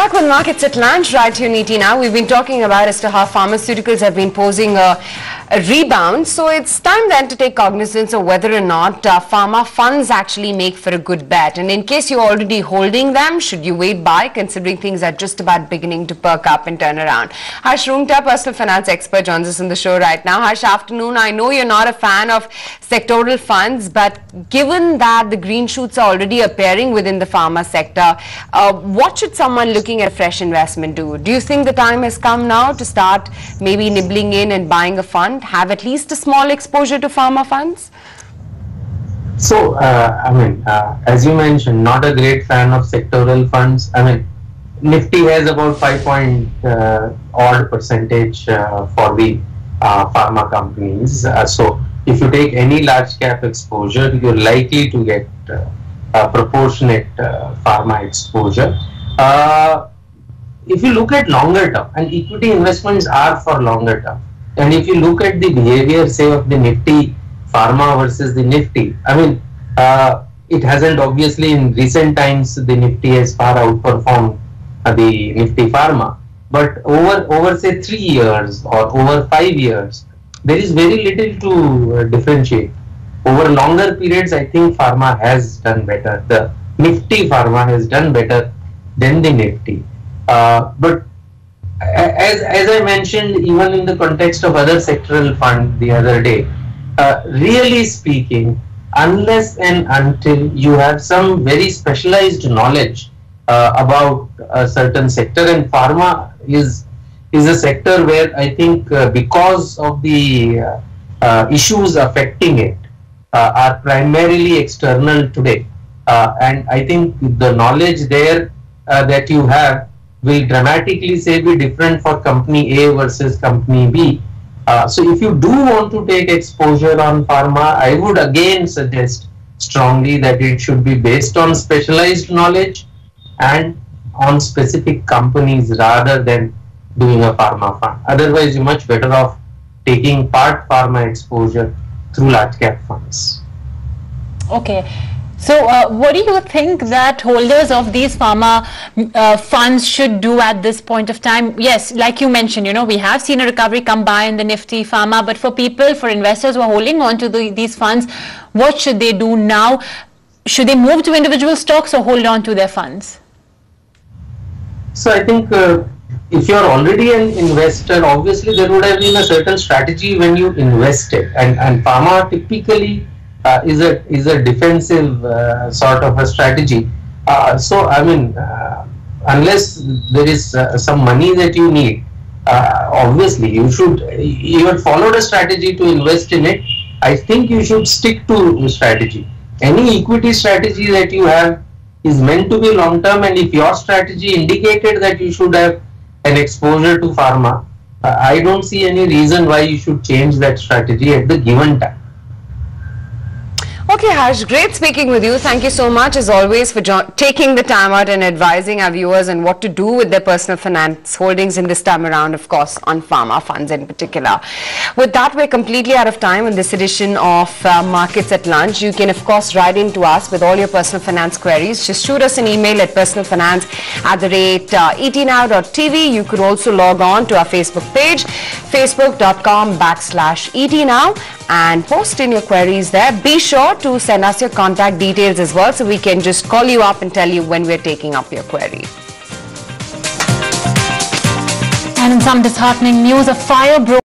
Back with Markets at Lunch right here in ET Now. We've been talking about as to how pharmaceuticals have been posing a rebound. So it's time then to take cognizance of whether or not pharma funds actually make for a good bet. And in case you're already holding them, should you wait by, considering things are just about beginning to perk up and turn around? Harsh Rungta, personal finance expert, joins us on the show right now. Harsh, afternoon. I know you're not a fan of sectoral funds, but given that the green shoots are already appearing within the pharma sector, what should someone looking at a fresh investment do? Do you think the time has come now to start maybe nibbling in and buying a fund, have at least a small exposure to pharma funds? So, as you mentioned, not a great fan of sectoral funds. Nifty has about 5% percentage for the pharma companies. So, if you take any large cap exposure, you're likely to get a proportionate pharma exposure. If you look at longer term, and equity investments are for longer term, and if you look at the behavior, say, of the Nifty pharma versus the Nifty, it hasn't, obviously in recent times the Nifty has far outperformed the Nifty pharma, but over say 3 years or over 5 years, there is very little to differentiate. Over longer periods, I think pharma has done better. The Nifty pharma has done better than the Nifty. But as I mentioned, even in the context of other sectoral fund the other day, really speaking, unless and until you have some very specialized knowledge about a certain sector, and pharma is a sector where I think because of the issues affecting it are primarily external today, and I think the knowledge there that you have will dramatically say be different for company A versus company B. So if you do want to take exposure on pharma, I would again suggest strongly that it should be based on specialized knowledge and on specific companies rather than doing a pharma fund. Otherwise, you're much better off taking part pharma exposure through large cap funds. Okay. So what do you think that holders of these pharma funds should do at this point of time? Yes, like you mentioned, we have seen a recovery come by in the Nifty pharma, but for investors who are holding on to these funds, what should they do now? Should they move to individual stocks or hold on to their funds? So I think if you're already an investor, obviously there would have been a certain strategy when you invested, and pharma typically is a defensive sort of a strategy. Unless there is some money that you need, obviously you have followed a strategy to invest in it. I think you should stick to the strategy. Any equity strategy that you have is meant to be long term, and if your strategy indicated that you should have an exposure to pharma, I don't see any reason why you should change that strategy at the given time. Okay, Harsh, great speaking with you. Thank you so much, as always, for taking the time out and advising our viewers on what to do with their personal finance holdings in this time around, of course, on pharma funds in particular. With that, we're completely out of time in this edition of Markets at Lunch. You can, of course, write in to us with all your personal finance queries. Just shoot us an email at personalfinance@etnow.tv. You could also log on to our Facebook page, facebook.com/etnow, and post in your queries there. Be sure to send us your contact details as well, so we can just call you up and tell you when we're taking up your query. And in some disheartening news, a fire broke